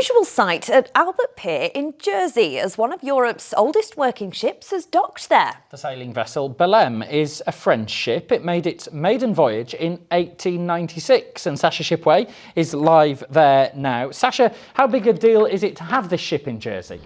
unusual sight at Albert Pier in Jersey as one of Europe's oldest working ships has docked there. The sailing vessel Belem is a French ship. It made its maiden voyage in 1896 and Sacha Shipway is live there now. Sacha, how big a deal is it to have this ship in Jersey?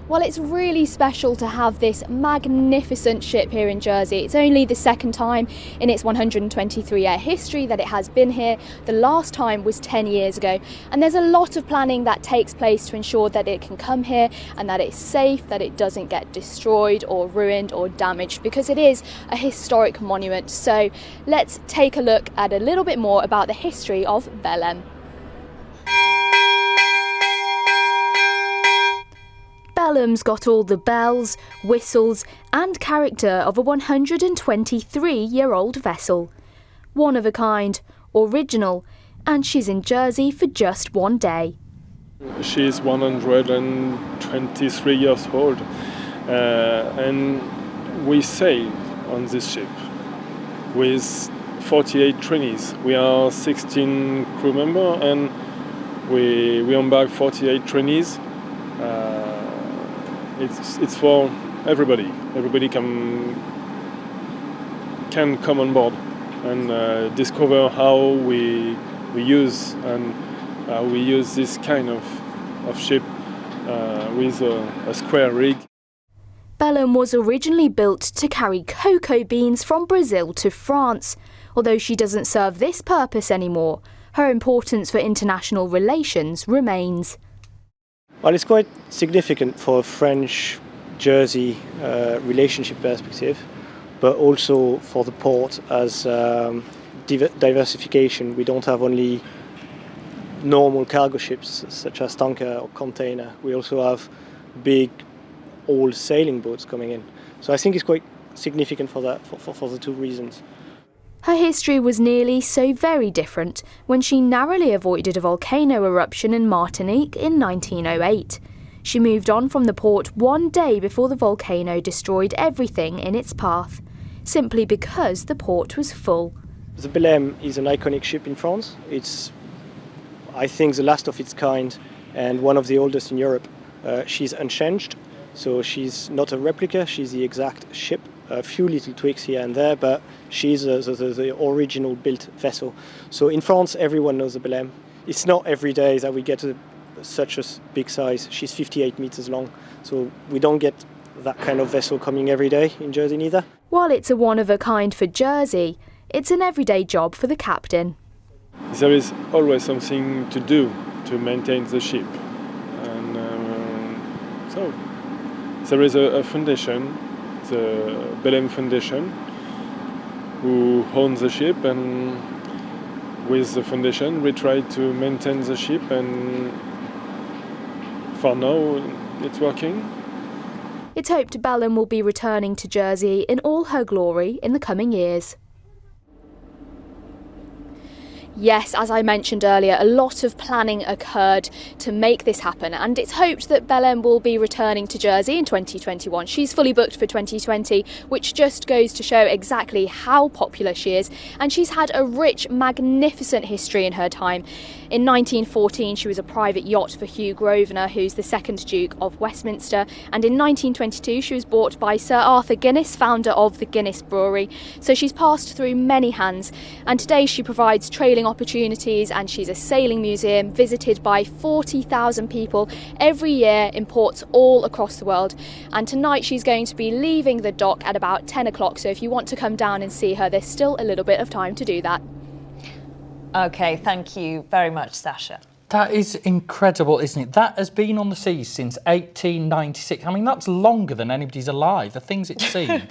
Well, it's really special to have this magnificent ship here in Jersey. It's only the second time in its 123-year history that it has been here. The last time was 10 years ago. And there's a lot of planning that takes place to ensure that it can come here and that it's safe, that it doesn't get destroyed or ruined or damaged, because it is a historic monument. So let's take a look at a little bit more about the history of Belem. Belem's got all the bells, whistles and character of a 123-year-old vessel. One of a kind, original, and she's in Jersey for just one day. She's 123 years old and we sail on this ship with 48 trainees. We are 16 crew members and we embark 48 trainees. It's for everybody. Everybody can come on board and discover how we use this kind of ship with a square rig. Belem was originally built to carry cocoa beans from Brazil to France. Although she doesn't serve this purpose anymore, her importance for international relations remains. Well, it's quite significant for a French-Jersey relationship perspective, but also for the port as diversification. We don't have only normal cargo ships such as tanker or container. We also have big old sailing boats coming in. So I think it's quite significant for that, for the two reasons. Her history was nearly so very different when she narrowly avoided a volcano eruption in Martinique in 1908. She moved on from the port one day before the volcano destroyed everything in its path, simply because the port was full. The Belem is an iconic ship in France. It's, I think, the last of its kind and one of the oldest in Europe. She's unchanged, so she's not a replica, she's the exact ship. A few little tweaks here and there, but she's the original built vessel. So in France, everyone knows the Belem. It's not every day that we get such a big size. She's 58 meters long, so we don't get that kind of vessel coming every day in Jersey neither. While it's a one-of-a-kind for Jersey, it's an everyday job for the captain. There is always something to do to maintain the ship. And so there is a foundation, the Belem Foundation, who owns the ship, and with the foundation we try to maintain the ship, and for now it's working. It's hoped Belem will be returning to Jersey in all her glory in the coming years. Yes, as I mentioned earlier, a lot of planning occurred to make this happen, and it's hoped that Belem will be returning to Jersey in 2021. She's fully booked for 2020, which just goes to show exactly how popular she is, and she's had a rich, magnificent history in her time. In 1914, she was a private yacht for Hugh Grosvenor, who's the second Duke of Westminster, and in 1922 she was bought by Sir Arthur Guinness, founder of the Guinness Brewery. So she's passed through many hands, and today she provides trailing opportunities, and she's a sailing museum visited by 40,000 people every year in ports all across the world. And tonight she's going to be leaving the dock at about 10 o'clock, so if you want to come down and see her, there's still a little bit of time to do that. OK, thank you very much, Sacha. That is incredible, isn't it? That has been on the seas since 1896. I mean, that's longer than anybody's alive, the things it's seen.